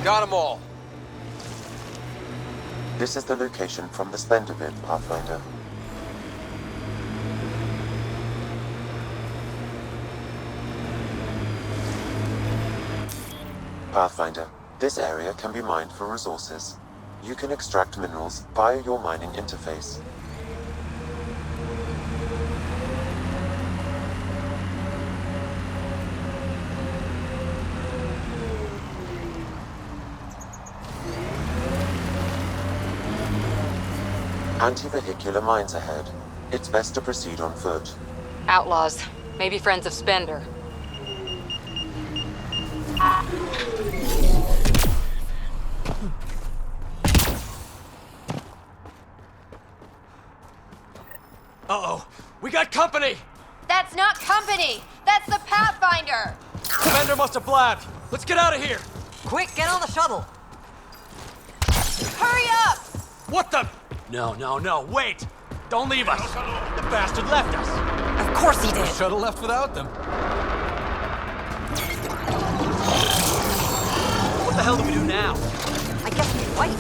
Got them all. This is the location from the Splendor vid, Pathfinder. Pathfinder, this area can be mined for resources. You can extract minerals via your mining interface. Anti-vehicular mines ahead. It's best to proceed on foot. Outlaws. Maybe friends of Spender. Uh-oh. We got company! That's not company! That's the Pathfinder! Commander must have blabbed. Let's get out of here! Quick, get on the shuttle! Hurry up! What the? No, wait! Don't leave us! The bastard left us! Of course he did! Shuttle left without them. What the hell do we do now? I guess we fight.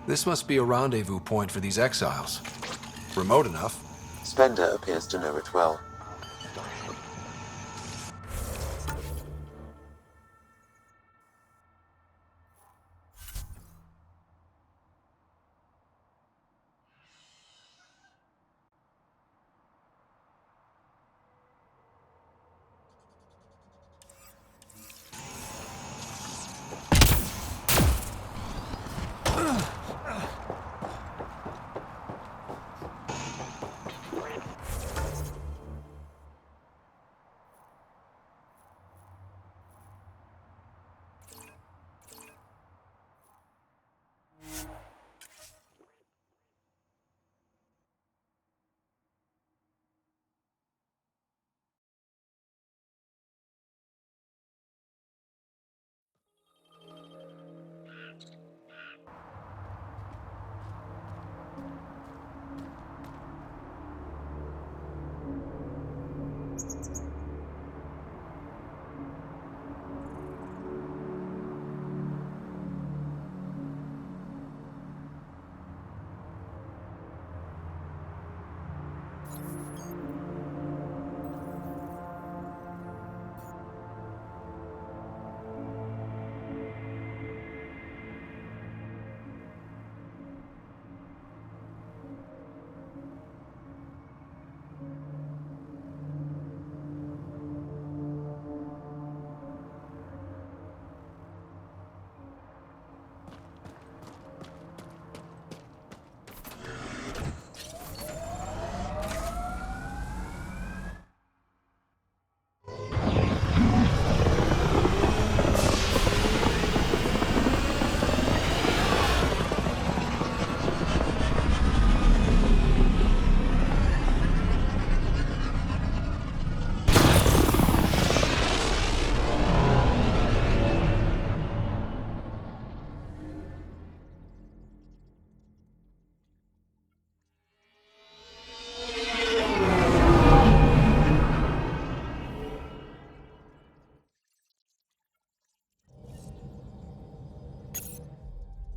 This must be a rendezvous point for these exiles. Remote enough. Spender appears to know it well.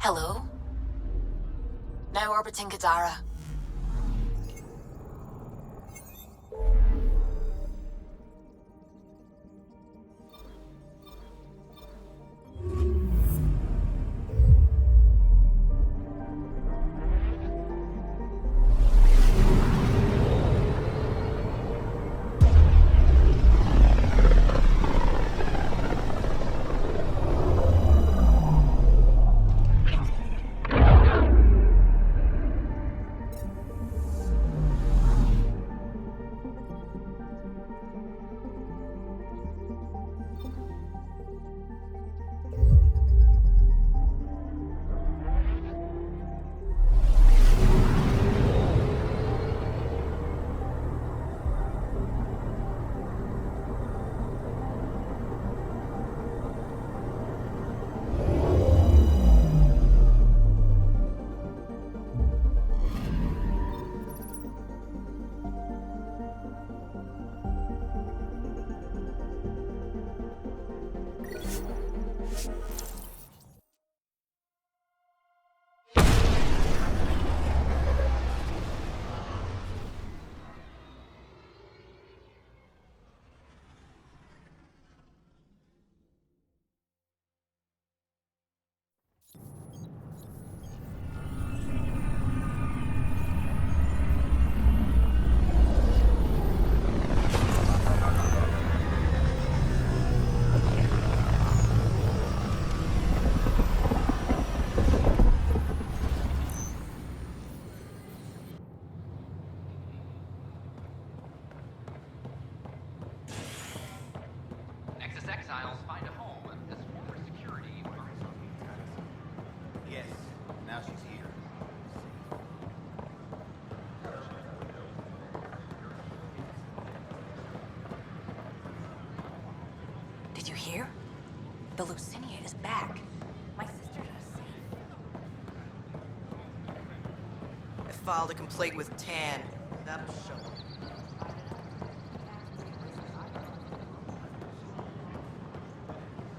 Hello? Now orbiting Gadara. Nexus exiles find a home. This former security. Yes, now she's here. Did you hear? The Lucinia is back. My sister just said. I filed a complaint with Tan. That'll show.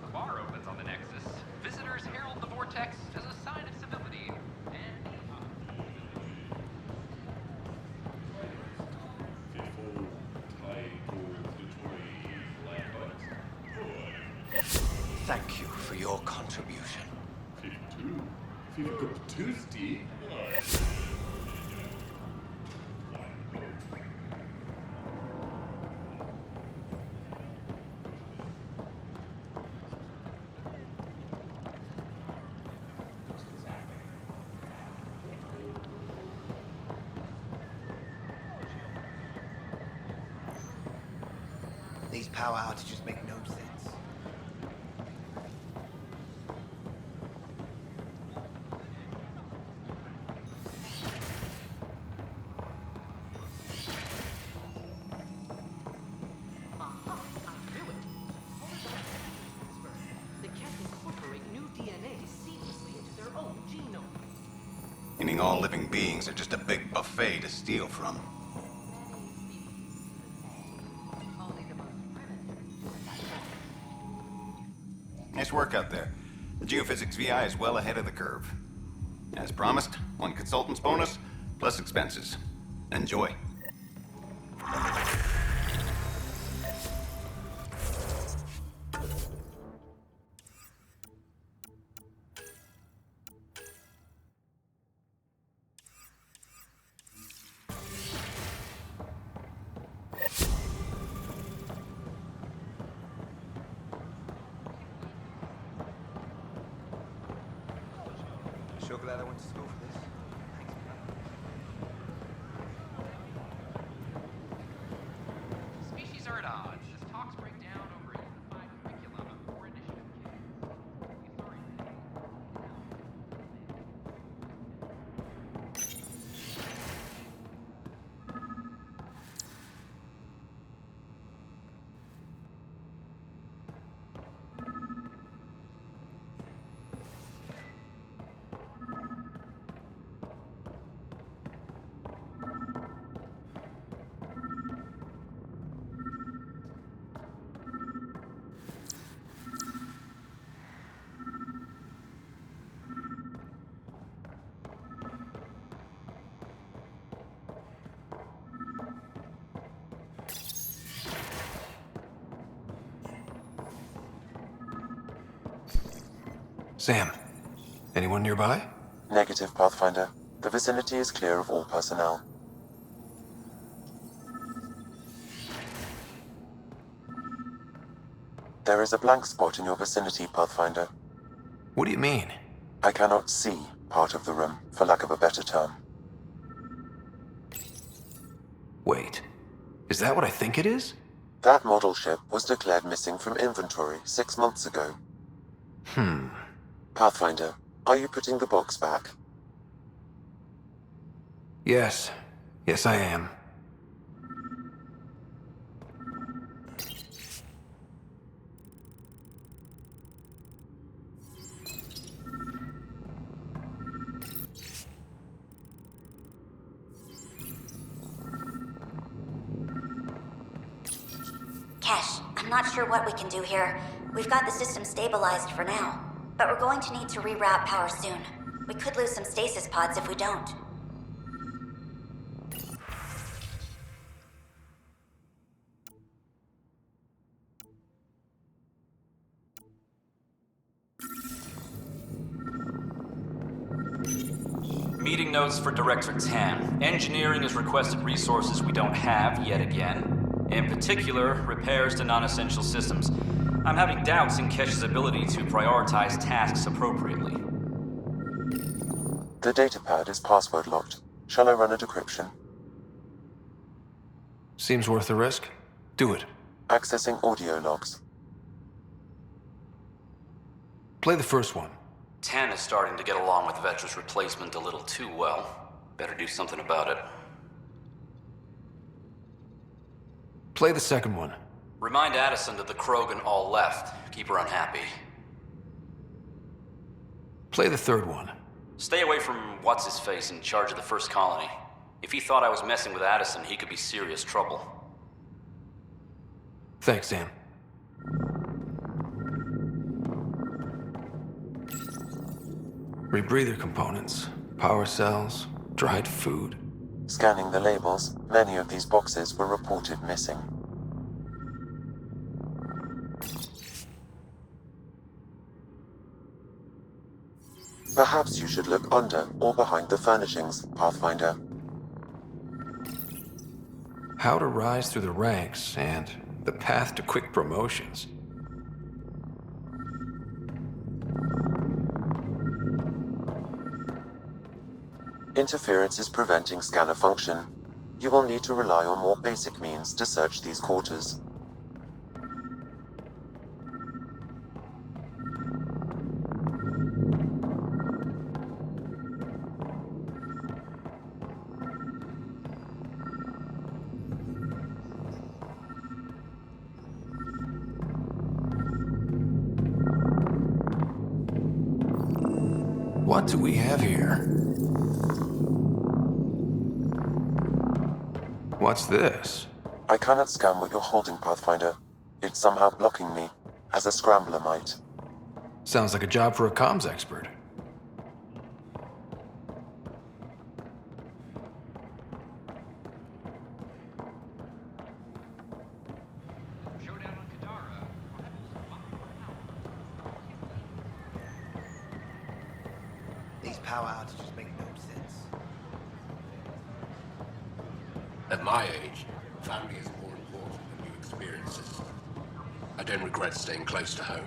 The bar opens on the Nexus. Visitors herald the vortex as a sign of civility. And Thank you for your contribution. 52. Feeling got toasty. These power outages make no sense. They can't incorporate new DNA seamlessly into their own genome. Meaning all living beings are just a big buffet to steal from. Nice work out there. The geophysics VI is well ahead of the curve. As promised, 1 consultant's bonus, plus expenses. Enjoy. Sure glad I went to school for this. species are at odds as talks break down over a unified curriculum for initiative kids. Sorry. Sam, anyone nearby? Negative, Pathfinder. The vicinity is clear of all personnel. There is a blank spot in your vicinity, Pathfinder. What do you mean? I cannot see part of the room, for lack of a better term. Wait, is that what I think it is? That model ship was declared missing from inventory 6 months ago. Pathfinder, are you putting the box back? Yes. Yes, I am. Kesh, I'm not sure what we can do here. We've got the system stabilized for now, but we're going to need to reroute power soon. We could lose some stasis pods if we don't. Meeting notes for Director Tan. Engineering has requested resources we don't have yet again. In particular, repairs to non-essential systems. I'm having doubts in Kesh's ability to prioritize tasks appropriately. The datapad is password locked. Shall I run a decryption? Seems worth the risk. Do it. Accessing audio logs. Play the first one. Tan is starting to get along with Vetra's replacement a little too well. Better do something about it. Play the second one. Remind Addison that the Krogan all left. Keep her unhappy. Play the third one. Stay away from what's-his-face in charge of the first colony. If he thought I was messing with Addison, he could be serious trouble. Thanks, Sam. Rebreather components, power cells, dried food. Scanning the labels, many of these boxes were reported missing. Perhaps you should look under or behind the furnishings, Pathfinder. How to rise through the ranks and the path to quick promotions. Interference is preventing scanner function. You will need to rely on more basic means to search these quarters. What do we have here? What's this? I cannot scan what you're holding, Pathfinder. It's somehow blocking me, as a scrambler might. Sounds like a job for a comms expert. Showdown on Kadara. These power outages make no sense. At my age, family is more important than new experiences. I don't regret staying close to home.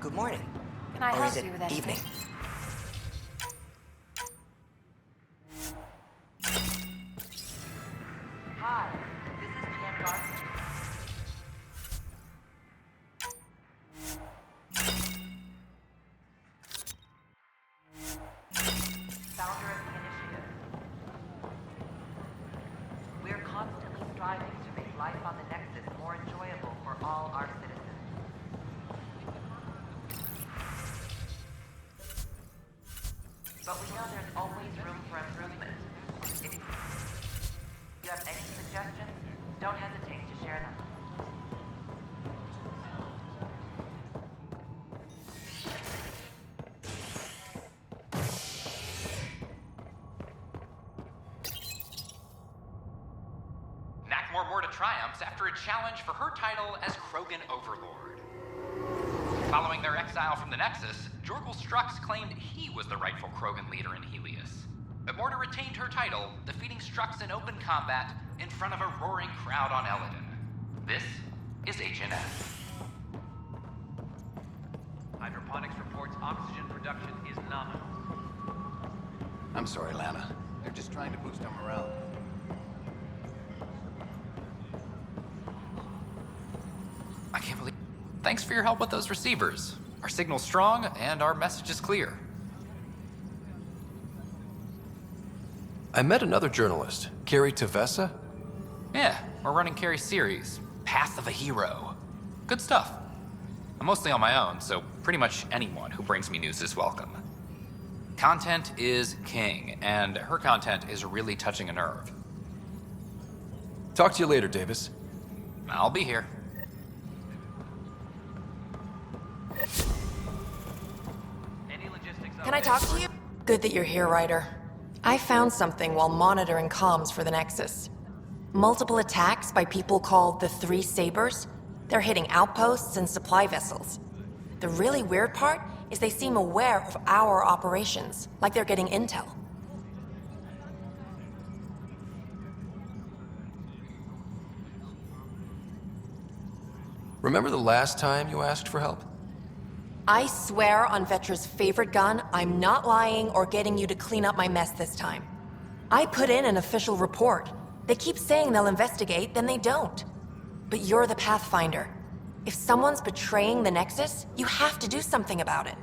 Good morning. Can I Or help is it you with anything? evening? Hi, this is Jan Garson. Founder of the initiative. We're constantly striving to make life on the Nexus more enjoyable for all our citizens. But we know there's always room for improvement. If you have any suggestions, don't hesitate to share them. more to triumphs after a challenge for her title as Krogan Overlord. Following their exile from the Nexus, Jorgul Strux claimed he was the rightful Krogan leader in Helios. But Morta retained her title, defeating Strux in open combat in front of a roaring crowd on Eladin. This is HNS. Hydroponics reports oxygen production is nominal. I'm sorry, Lana. They're just trying to boost our morale. I can't believe... Thanks for your help with those receivers. Our signal's strong, and our message is clear. I met another journalist, Carrie Tavessa. Yeah, we're running Carrie's series, Path of a Hero. Good stuff. I'm mostly on my own, so pretty much anyone who brings me news is welcome. Content is king, and her content is really touching a nerve. Talk to you later, Davis. I'll be here. Can I talk to you? Good that you're here, Ryder. I found something while monitoring comms for the Nexus. Multiple attacks by people called the Three Sabers. They're hitting outposts and supply vessels. The really weird part is they seem aware of our operations, like they're getting intel. Remember the last time you asked for help? I swear on Vetra's favorite gun, I'm not lying or getting you to clean up my mess this time. I put in an official report. They keep saying they'll investigate, then they don't. But you're the Pathfinder. If someone's betraying the Nexus, you have to do something about it.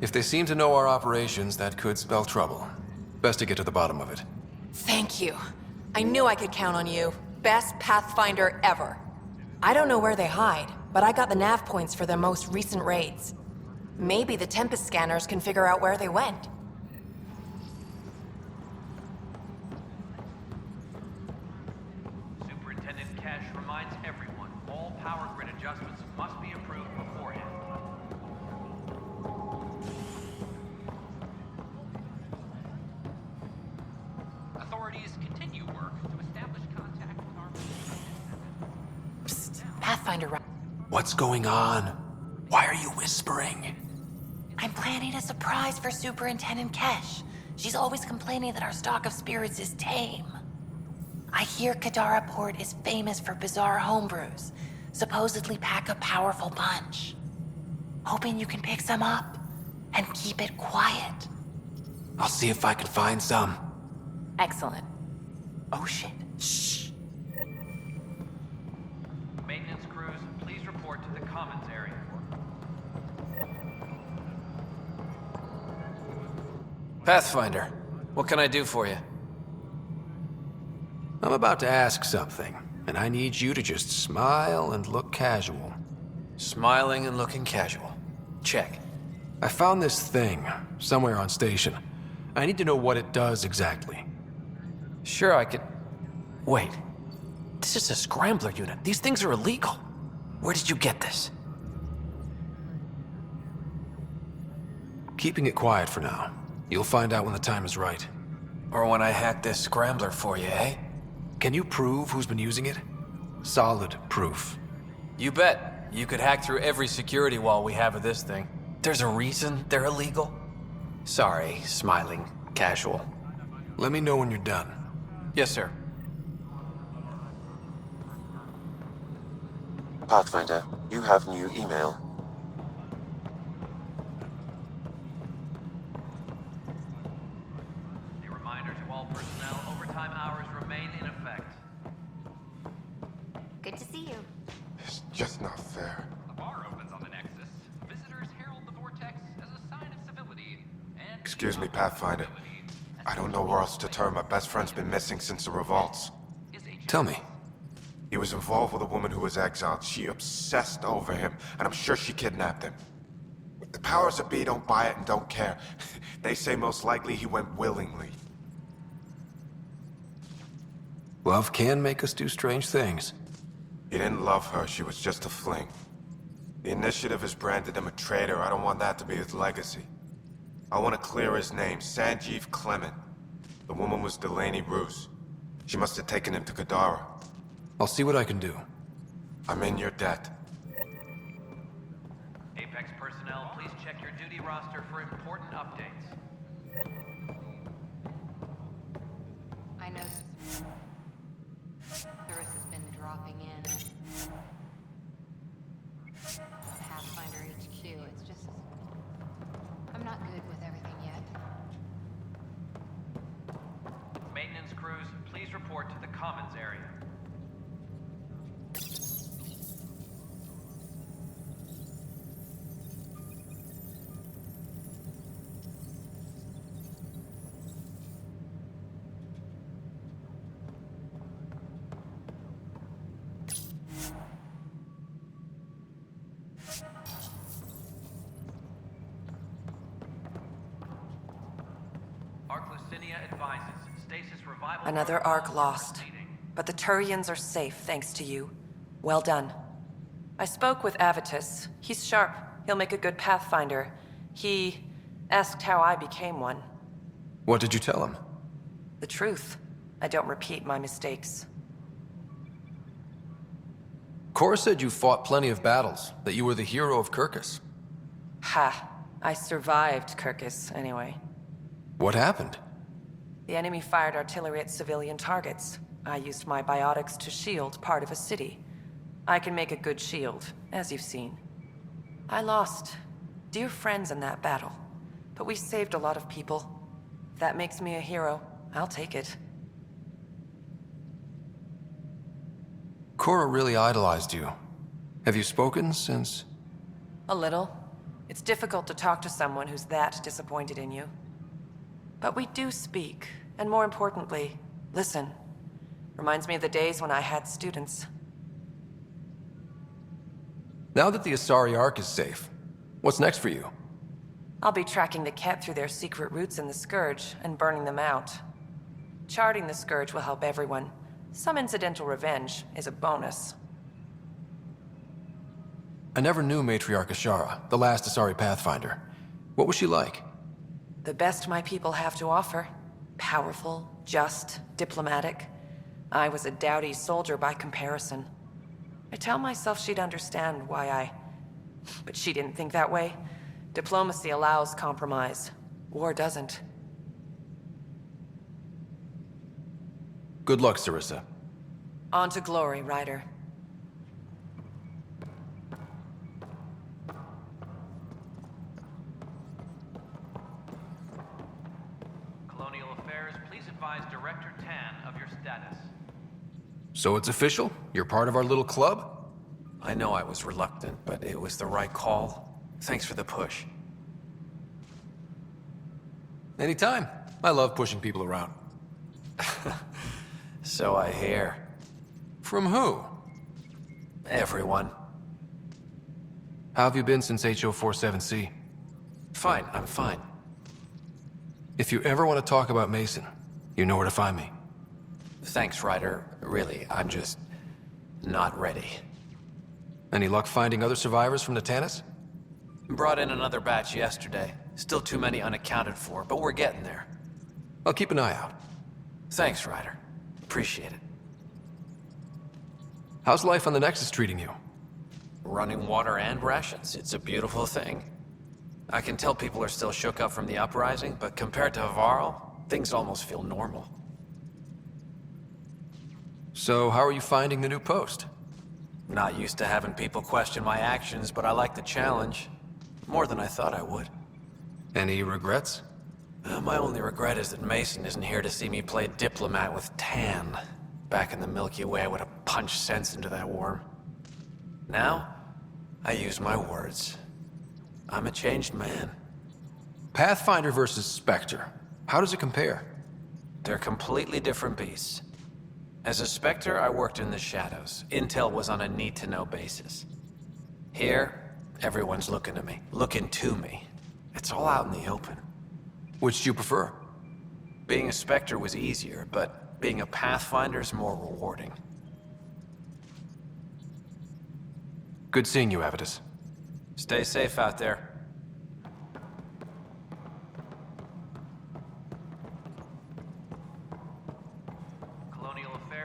If they seem to know our operations, that could spell trouble. Best to get to the bottom of it. Thank you. I knew I could count on you. Best Pathfinder ever. I don't know where they hide, but I got the nav points for their most recent raids. Maybe the Tempest scanners can figure out where they went. Superintendent Cash reminds everyone, all power grid adjustments must be approved beforehand. Authorities continue work to establish contact with our... Psst, Pathfinder. What's going on? Why are you whispering? I'm planning a surprise for Superintendent Kesh. She's always complaining that our stock of spirits is tame. I hear Kadara Port is famous for bizarre homebrews, supposedly pack a powerful punch. Hoping you can pick some up and keep it quiet. I'll see if I can find some. Excellent. Oh shit. Shh. Maintenance crews, please report to the commons area. Pathfinder, what can I do for you? I'm about to ask something, and I need you to just smile and look casual. Smiling and looking casual. Check. I found this thing, somewhere on station. I need to know what it does exactly. Sure, I could... Wait. This is a scrambler unit. These things are illegal. Where did you get this? Keeping it quiet for now. You'll find out when the time is right. Or when I hack this scrambler for you, eh? Can you prove who's been using it? Solid proof. You bet. You could hack through every security wall we have of this thing. There's a reason they're illegal? Sorry, smiling, casual. Let me know when you're done. Yes, sir. Pathfinder, you have new email. A reminder to all personnel, overtime hours remain in effect. Good to see you. It's just not fair. The bar opens on the Nexus. Visitors herald the vortex as a sign of civility and... Excuse me, Pathfinder. I don't know where else to turn. My best friend's been missing since the revolts. Tell me. He was involved with a woman who was exiled. She obsessed over him, and I'm sure she kidnapped him. The powers that be don't buy it and don't care. They say most likely he went willingly. Love can make us do strange things. He didn't love her. She was just a fling. The Initiative has branded him a traitor. I don't want that to be his legacy. I want to clear his name, Sanjeev Clement. The woman was Delaney Roos. She must have taken him to Kadara. I'll see what I can do. I'm in your debt. Apex personnel, please check your duty roster for important updates. I know Cirrus has been dropping in. Pathfinder HQ, it's just... I'm not good with everything yet. Maintenance crews, please report to the Commons area. Another Ark lost. But the Turians are safe, thanks to you. Well done. I spoke with Avitus. He's sharp. He'll make a good Pathfinder. He asked how I became one. What did you tell him? The truth. I don't repeat my mistakes. Cora said you fought plenty of battles, that you were the hero of Kirkus. Ha. I survived Kirkus, anyway. What happened? The enemy fired artillery at civilian targets. I used my biotics to shield part of a city. I can make a good shield, as you've seen. I lost dear friends in that battle, but we saved a lot of people. If that makes me a hero, I'll take it. Cora really idolized you. Have you spoken since? A little. It's difficult to talk to someone who's that disappointed in you. But we do speak, and more importantly, listen. Reminds me of the days when I had students. Now that the Asari Ark is safe, what's next for you? I'll be tracking the Ket through their secret routes in the Scourge and burning them out. Charting the Scourge will help everyone. Some incidental revenge is a bonus. I never knew Matriarch Ashara, the last Asari Pathfinder. What was she like? The best my people have to offer. Powerful, just, diplomatic. I was a dowdy soldier by comparison. I tell myself she'd understand why I... But she didn't think that way. Diplomacy allows compromise. War doesn't. Good luck, Sarissa. On to glory, Ryder. Colonial Affairs, please advise Director Tan of your status. So it's official? You're part of our little club? I know I was reluctant, but it was the right call. Thanks for the push. Anytime. I love pushing people around. So I hear. From who? Everyone. How have you been since HO47C? Fine, I'm fine. If you ever want to talk about Mason, you know where to find me. Thanks, Ryder. Really, I'm just... not ready. Any luck finding other survivors from Natanis? Brought in another batch yesterday. Still too many unaccounted for, but we're getting there. I'll keep an eye out. Thanks, Ryder. Appreciate it. How's life on the Nexus treating you? Running water and rations. It's a beautiful thing. I can tell people are still shook up from the uprising, but compared to Varl, things almost feel normal. So, how are you finding the new post? Not used to having people question my actions, but I like the challenge. More than I thought I would. Any regrets? My only regret is that Mason isn't here to see me play diplomat with Tan. Back in the Milky Way, I would have punched sense into that worm. Now, I use my words. I'm a changed man. Pathfinder versus Spectre. How does it compare? They're completely different beasts. As a Spectre, I worked in the shadows. Intel was on a need-to-know basis. Here, everyone's looking at me, looking to me. It's all out in the open. Which do you prefer? Being a Spectre was easier, but being a Pathfinder is more rewarding. Good seeing you, Avitus. Stay safe out there.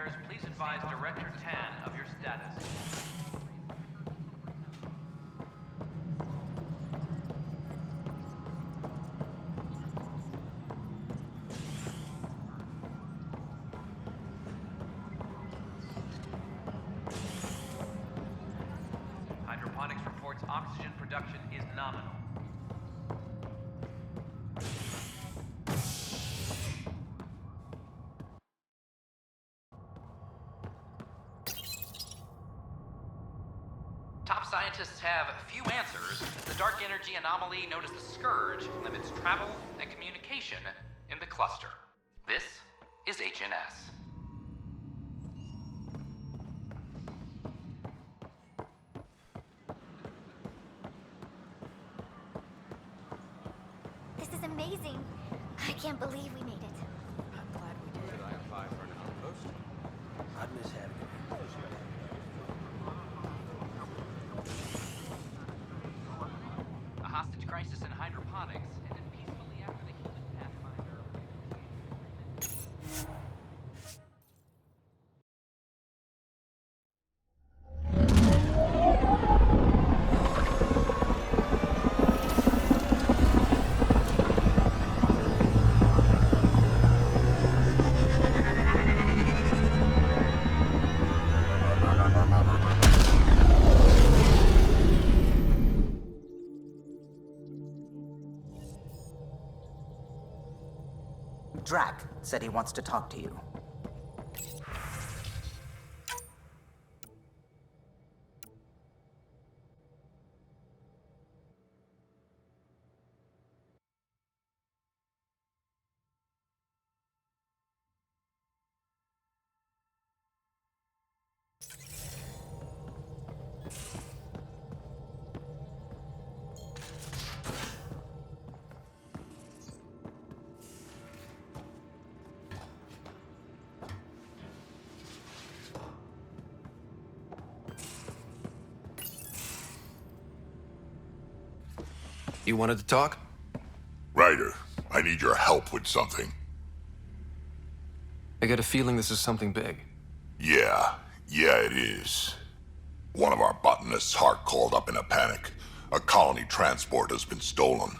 Affairs, please advise Director Tan of your status. Hydroponics reports oxygen production is nominal. Top scientists have few answers. The dark energy anomaly known as the Scourge limits travel and communication in the cluster. This is HNS. This is amazing. I can't believe we made it. I'm glad we did. Should I apply for an outpost? I'd miss having it. A hostage crisis in hydroponics ended peacefully after the human Pathfinder. Drac said he wants to talk to you. You wanted to talk? Ryder, I need your help with something. I get a feeling this is something big. Yeah, it is. One of our botanists, Hart, called up in a panic. A colony transport has been stolen.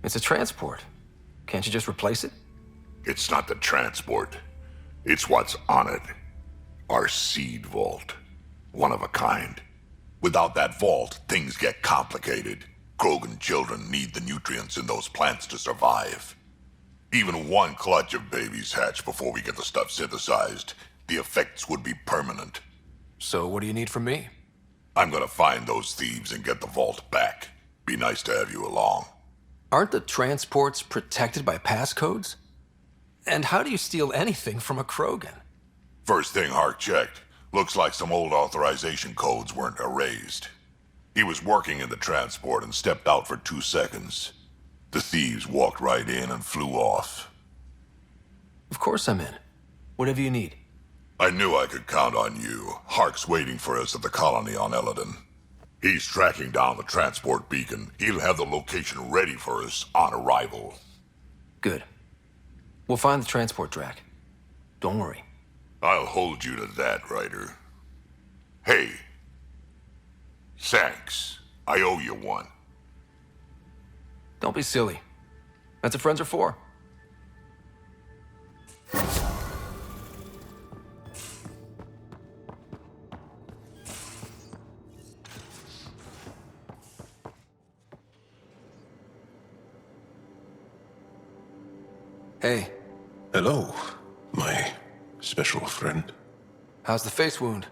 It's a transport. Can't you just replace it? It's not the transport. It's what's on it. Our seed vault. One of a kind. Without that vault, things get complicated. Krogan children need the nutrients in those plants to survive. Even one clutch of babies hatch before we get the stuff synthesized. The effects would be permanent. So what do you need from me? I'm gonna find those thieves and get the vault back. Be nice to have you along. Aren't the transports protected by passcodes? And how do you steal anything from a Krogan? First thing Hart checked. Looks like some old authorization codes weren't erased. He was working in the transport and stepped out for 2 seconds. The thieves walked right in and flew off. Of course I'm in. Whatever you need. I knew I could count on you. Hark's waiting for us at the colony on Eladon. He's tracking down the transport beacon. He'll have the location ready for us on arrival. Good. We'll find the transport track. Don't worry. I'll hold you to that, Ryder. Hey. Thanks. I owe you one. Don't be silly. That's what friends are for. Hey. Hello, my special friend. How's the face wound?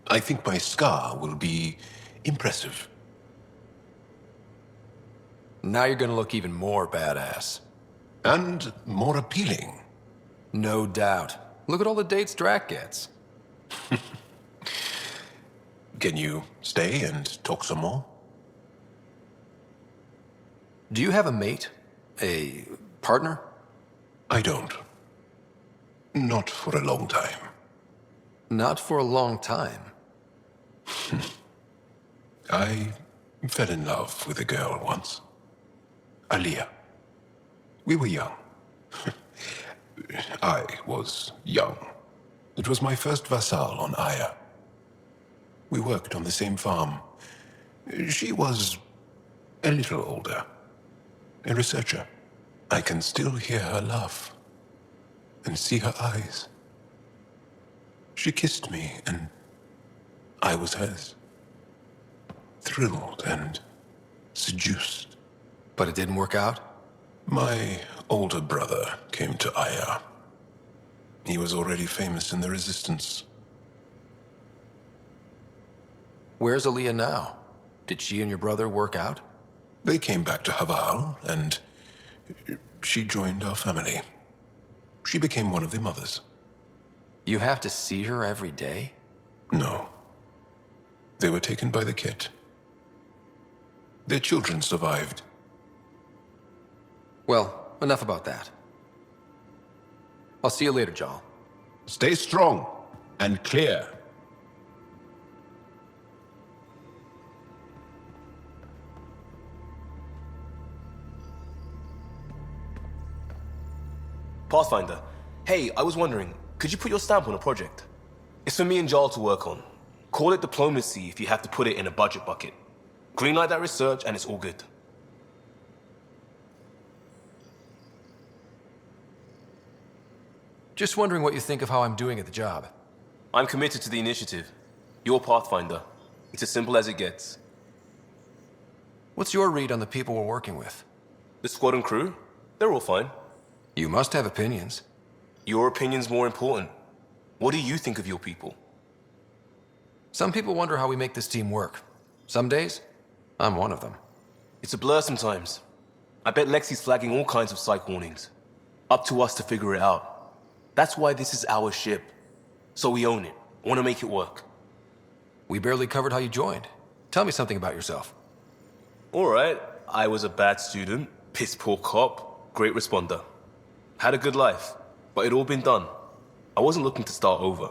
I think my scar will be impressive. Now you're gonna look even more badass. And more appealing. No doubt. Look at all the dates Drac gets. Can you stay and talk some more? Do you have a mate? A partner? I don't. Not for a long time. Not for a long time. I fell in love with a girl once. Aliyah. We were young. I was young. It was my first vassal on Aya. We worked on the same farm. She was a little older. A researcher. I can still hear her laugh and see her eyes. She kissed me and I was hers. Thrilled and seduced. But it didn't work out? My older brother came to Aya. He was already famous in the Resistance. Where's Aaliyah now? Did she and your brother work out? They came back to Haval, and she joined our family. She became one of the mothers. You have to see her every day? No. They were taken by the kit. Their children survived. Well, enough about that. I'll see you later, Jal. Stay strong and clear. Pathfinder, hey, I was wondering, could you put your stamp on a project? It's for me and Jarl to work on. Call it diplomacy if you have to put it in a budget bucket. Greenlight that research and it's all good. Just wondering what you think of how I'm doing at the job. I'm committed to the initiative. You're Pathfinder. It's as simple as it gets. What's your read on the people we're working with? The squad and crew? They're all fine. You must have opinions. Your opinion's more important. What do you think of your people? Some people wonder how we make this team work. Some days, I'm one of them. It's a blur sometimes. I bet Lexi's flagging all kinds of psych warnings. Up to us to figure it out. That's why this is our ship. So we own it. Want to make it work. We barely covered how you joined. Tell me something about yourself. All right. I was a bad student, piss poor cop, great responder. Had a good life, but it'd all been done. I wasn't looking to start over.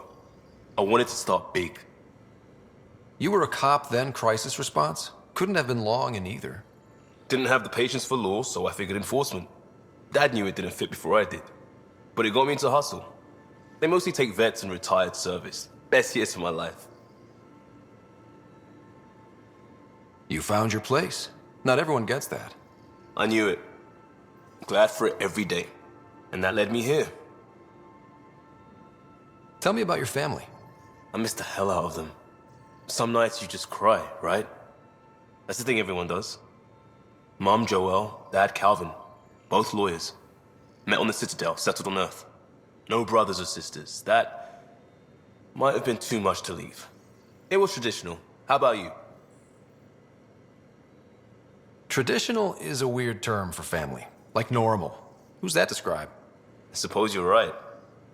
I wanted to start big. You were a cop, then crisis response? Couldn't have been long in either. Didn't have the patience for law, so I figured enforcement. Dad knew it didn't fit before I did. But it got me into hustle. They mostly take vets and retired service. Best years of my life. You found your place. Not everyone gets that. I knew it. Glad for it every day. And that led me here. Tell me about your family. I miss the hell out of them. Some nights you just cry, right? That's the thing everyone does. Mom Joelle, Dad Calvin. Both lawyers. Met on the Citadel, settled on Earth. No brothers or sisters. That might have been too much to leave. It was traditional. How about you? Traditional is a weird term for family. Like normal. Who's that describe? I suppose you're right.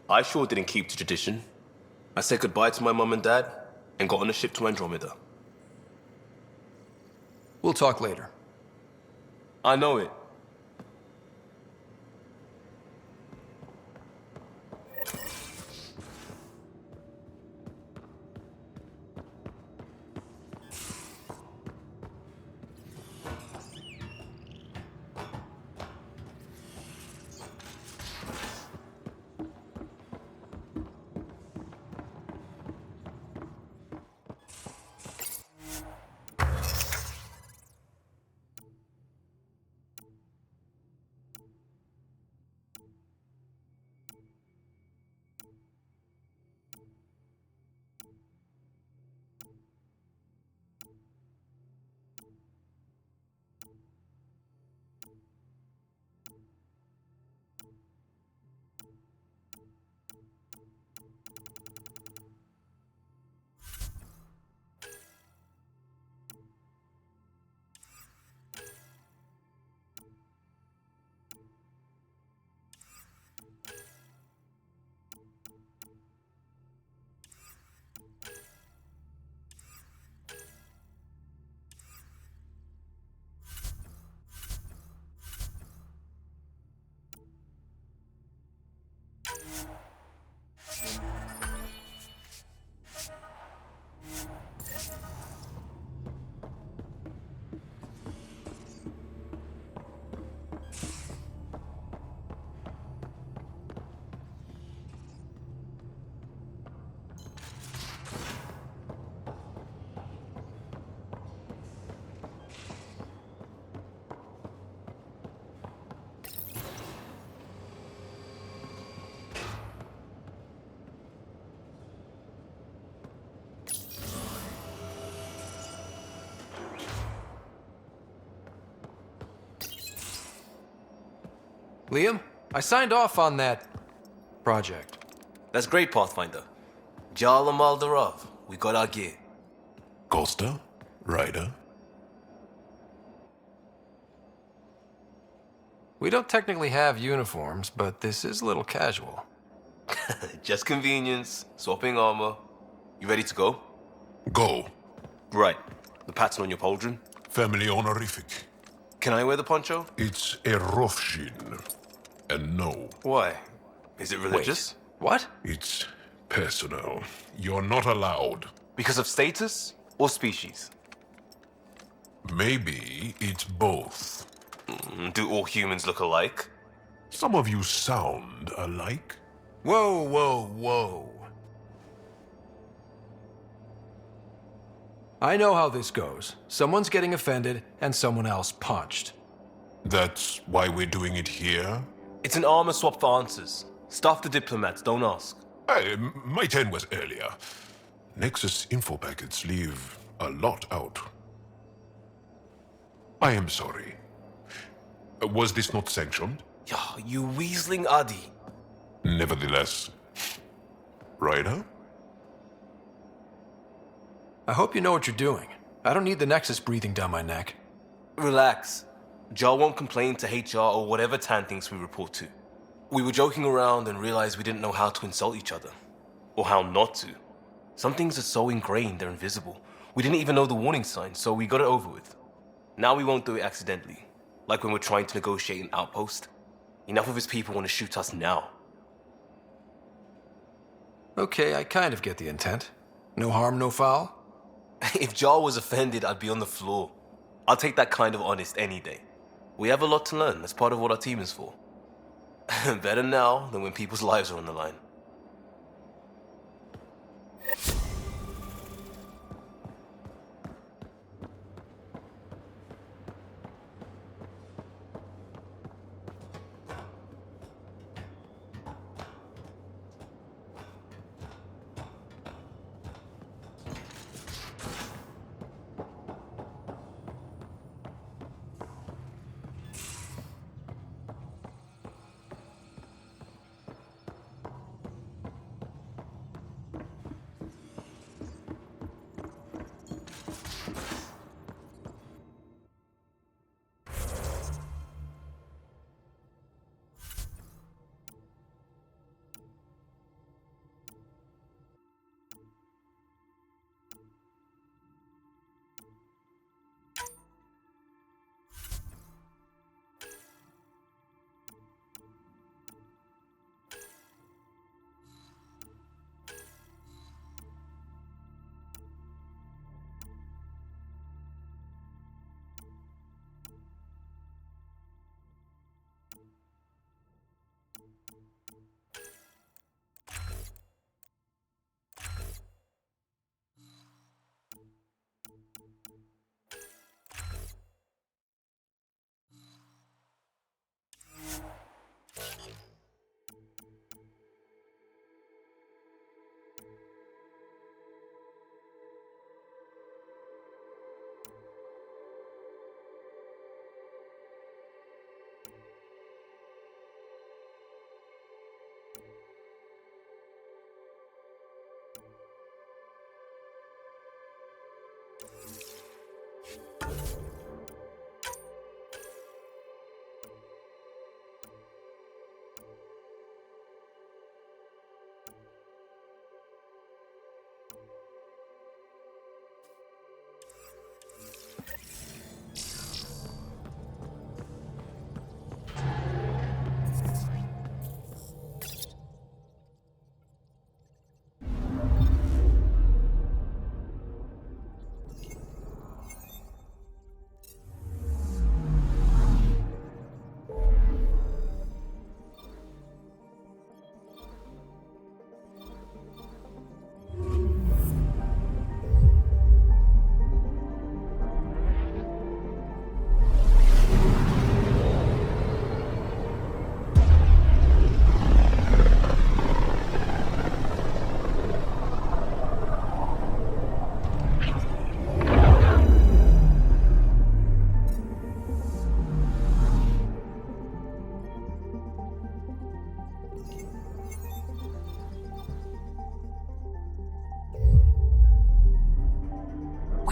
I sure didn't keep to tradition. I said goodbye to my mom and dad and got on a ship to Andromeda. We'll talk later. I know it. Liam, I signed off on that project. That's great, Pathfinder. Jarl Maldarov, we got our gear. Costa? Ryder? We don't technically have uniforms, but this is a little casual. Just convenience, swapping armor. You ready to go? Go. Right. The pattern on your pauldron? Family honorific. Can I wear the poncho? It's a Rofshin. And no. Why? Is it religious? Wait, what? It's personal. You're not allowed. Because of status or species? Maybe it's both. Do all humans look alike? Some of you sound alike. Whoa, whoa, whoa. I know how this goes. Someone's getting offended, and someone else punched. That's why we're doing it here? It's an armor swap for answers. Stuff the diplomats, don't ask. Hey, my turn was earlier. Nexus info packets leave a lot out. I am sorry. Was this not sanctioned? You weaseling Adi. Nevertheless. Ryder? I hope you know what you're doing. I don't need the Nexus breathing down my neck. Relax. Jar won't complain to HR or whatever Tan thinks we report to. We were joking around and realized we didn't know how to insult each other. Or how not to. Some things are so ingrained they're invisible. We didn't even know the warning sign, so we got it over with. Now we won't do it accidentally. Like when we're trying to negotiate an outpost. Enough of his people want to shoot us now. Okay, I kind of get the intent. No harm, no foul? If Jar was offended, I'd be on the floor. I'll take that kind of honest any day. We have a lot to learn. That's part of what our team is for. Better now than when people's lives are on the line.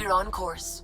We're on course.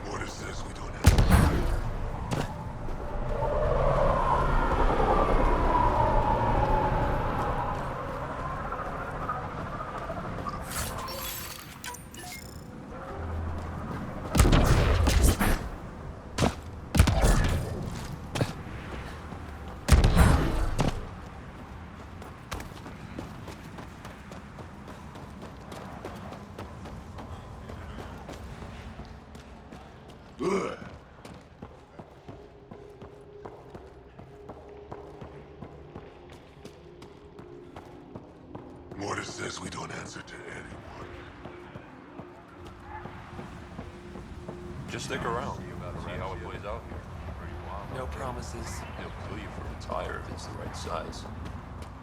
What is this? We don't have... Ugh. Mortis says we don't answer to anyone. Just stick around. See how it plays out here. No promises. He'll kill you for a tire if it's the right size.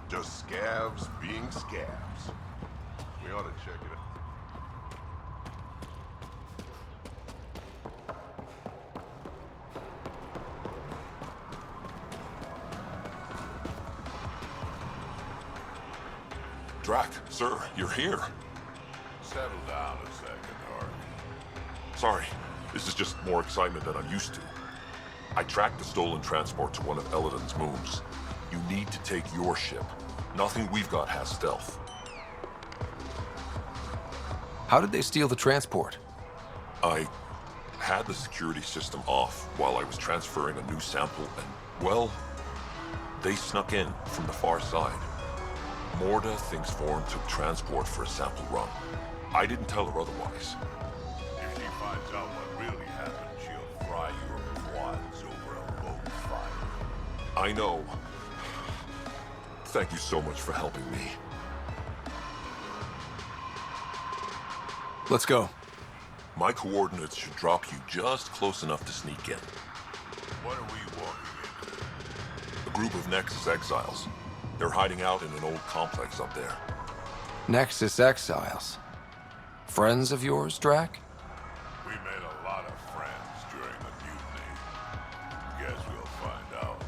Just scabs being scabs. We ought to check it out. Drac, sir, you're here. Settle down a second, Hart. Sorry, this is just more excitement than I'm used to. I tracked the stolen transport to one of Eladon's moons. You need to take your ship. Nothing we've got has stealth. How did they steal the transport? I had the security system off while I was transferring a new sample and, well, they snuck in from the far side. Morda thinks Vorn took transport for a sample run. I didn't tell her otherwise. If she finds out what really happened, she'll fry your quads over a log fire. I know. Thank you so much for helping me. Let's go. My coordinates should drop you just close enough to sneak in. What are we walking into? A group of Nexus exiles. They're hiding out in an old complex up there. Nexus exiles. Friends of yours, Drac? We made a lot of friends during the mutiny. Guess we'll find out.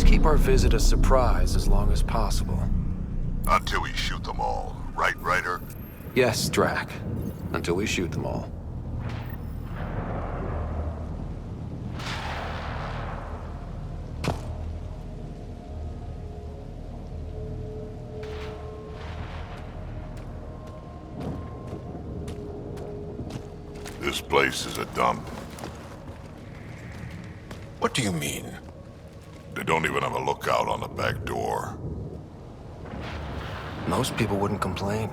Keep our visit a surprise as long as possible. Until we shoot them all. Right, Ryder? Yes, Drac. Until we shoot them all. This place is a dump. What do you mean? They don't even have a lookout on the back door. Most people wouldn't complain.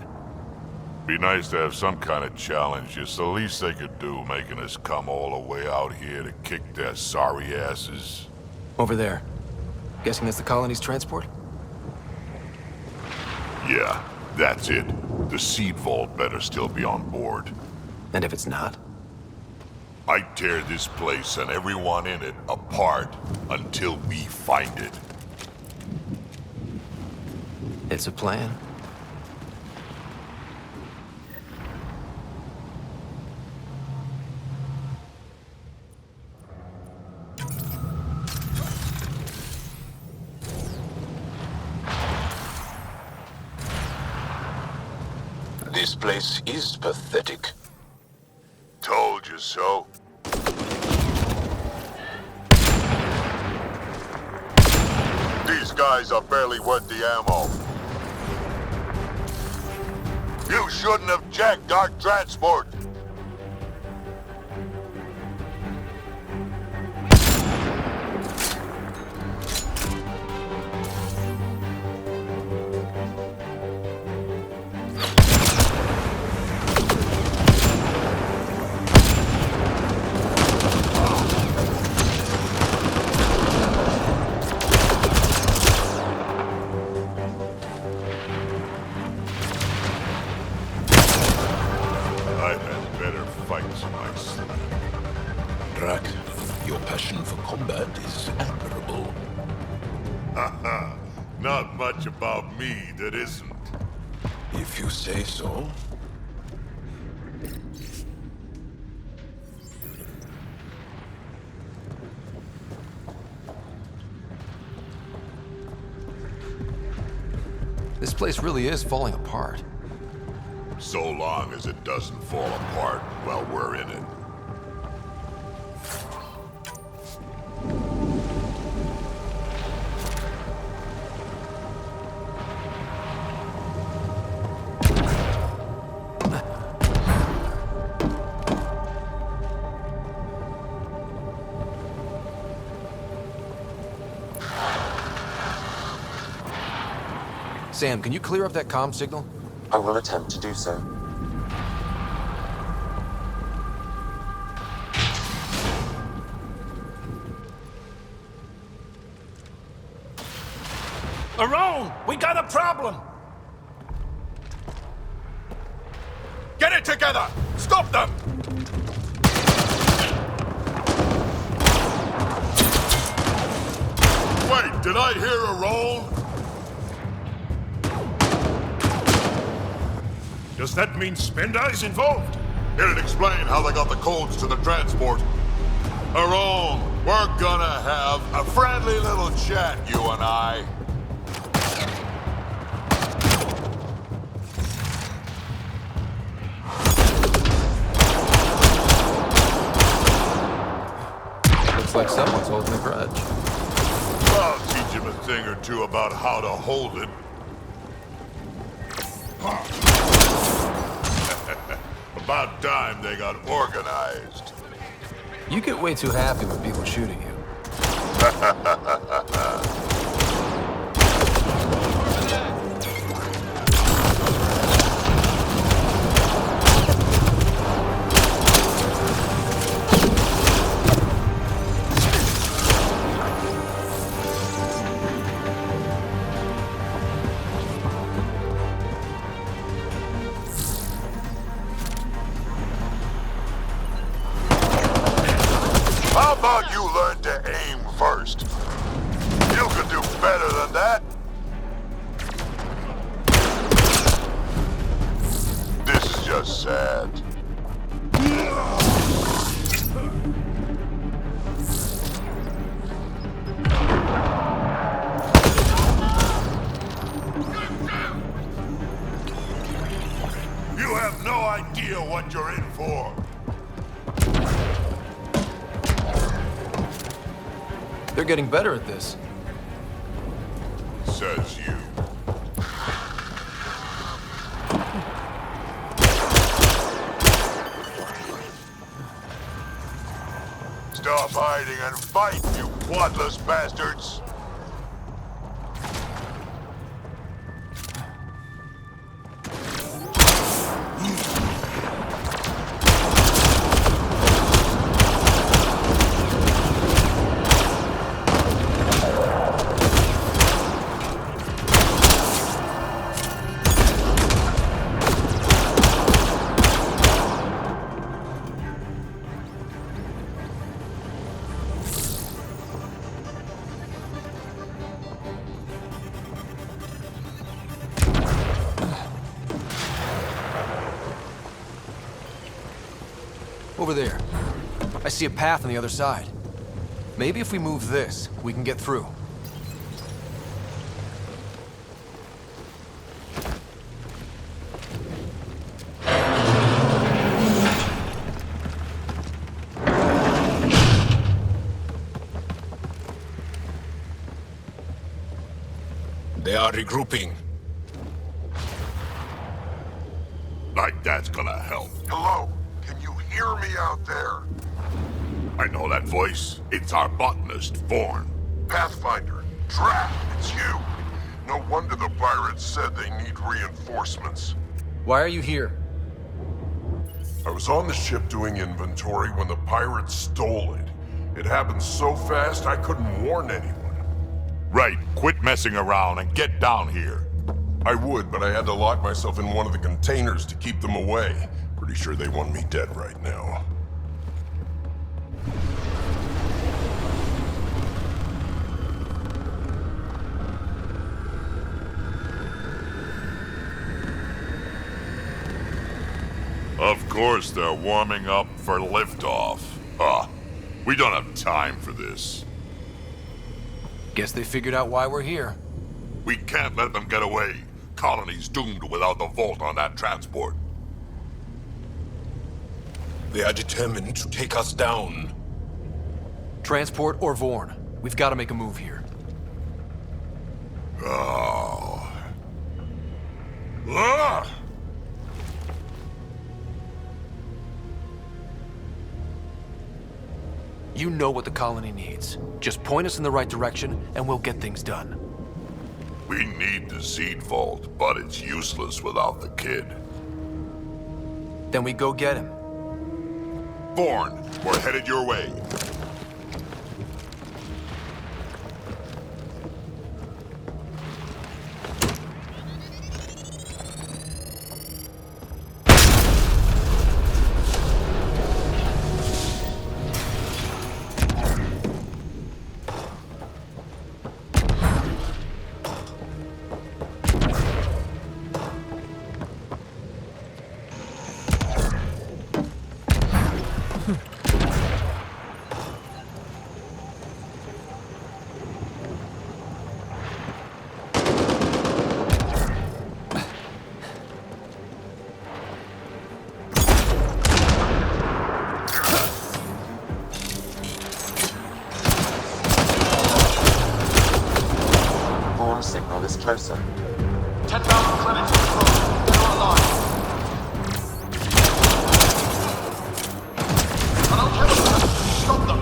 Be nice to have some kind of challenge. It's the least they could do, making us come all the way out here to kick their sorry asses. Over there. Guessing that's the colony's transport? Yeah, that's it. The seed vault better still be on board. And if it's not? I'd tear this place and everyone in it apart until we find it. It's a plan. This place is pathetic. Told you so. These guys are barely worth the ammo. You shouldn't have jacked our transport. Drac, your passion for combat is admirable. Haha, not much about me that isn't. If you say so. This place really is falling apart. So long as it doesn't fall apart while we're in it. Sam, can you clear up that comm signal? I will attempt to do so. Arone! We got a problem! Get it together! Stop them! Wait, did I hear a roll? Does that mean Spender is involved? It'd explain how they got the codes to the transport. Haroon, we're gonna have a friendly little chat, you and I. Looks like someone's holding a grudge. I'll teach him a thing or two about how to hold it. About time they got organized. You get way too happy when people shoot at you. How about you learn to aim first? You could do better than that. This is just sad. You have no idea what you're in for. They're getting better at this. Says you. Stop hiding and fight, you bloodless bastards! Over there. I see a path on the other side. Maybe if we move this, we can get through. They are regrouping. Like that's gonna help. Hello? Can you hear me out there? I know that voice. It's our botanist, Vorn. Pathfinder, Drac, it's you. No wonder the pirates said they need reinforcements. Why are you here? I was on the ship doing inventory when the pirates stole it. It happened so fast I couldn't warn anyone. Right, quit messing around and get down here. I would, but I had to lock myself in one of the containers to keep them away. Pretty sure they want me dead right now. Of course they're warming up for liftoff. We don't have time for this. Guess they figured out why we're here. We can't let them get away. Colony's doomed without the vault on that transport. They are determined to take us down. Transport or Vorn. We've got to make a move here. Oh. Ah! You know what the colony needs. Just point us in the right direction, and we'll get things done. We need the seed vault, but it's useless without the kid. Then we go get him. Vorn, we're headed your way. managed to control. They're alive. I don't care what happens. Stop them.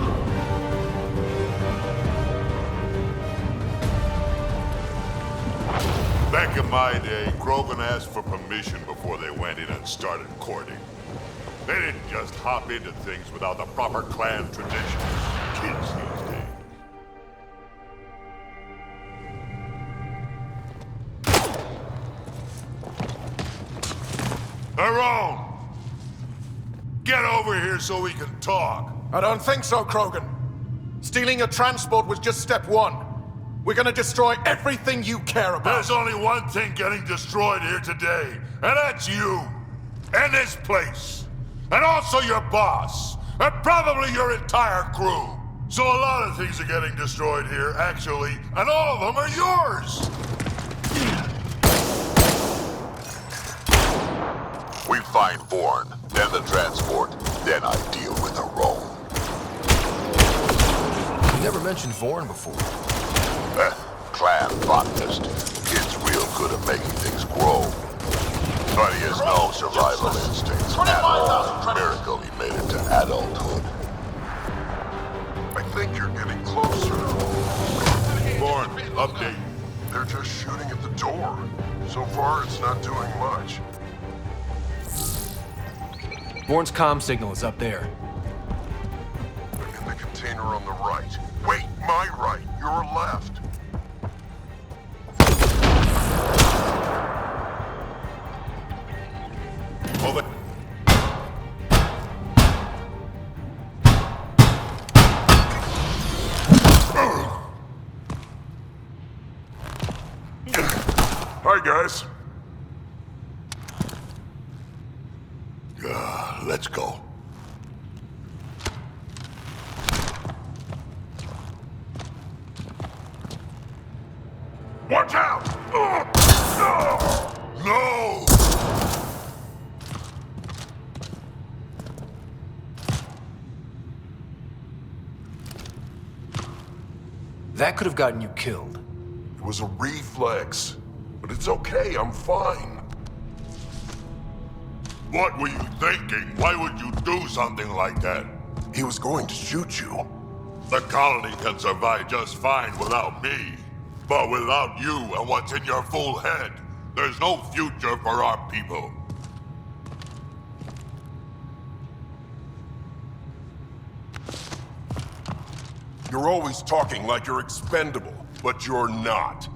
Back in my day, Krogan asked for permission before they went in and started courting. They didn't just hop into things without the proper clan traditions. Kids these days. Tyrone! Get over here so we can talk. I don't think so, Krogan. Stealing a transport was just step one. We're gonna destroy everything you care about. There's only one thing getting destroyed here today, and that's you. And this place. And also your boss. And probably your entire crew. So a lot of things are getting destroyed here, actually, and all of them are yours! We find Bourne, then the transport, then I deal with the Rome. You never mentioned Vorn before. Clan botanist. Kid's real good at making things grow. But he has no survival instincts at all. Miracle he made it to adulthood. I think you're getting closer. Bourne, update. They're just shooting at the door. So far, it's not doing much. Vorn's comm signal is up there. In the container on the right. Wait, my right. Your left. Over. Hi, guys. Let's go. Watch out! No! That could have gotten you killed. It was a reflex. But it's okay, I'm fine. What were you thinking? Why would you do something like that? He was going to shoot you. The colony can survive just fine without me. But without you and what's in your full head, there's no future for our people. You're always talking like you're expendable, but you're not.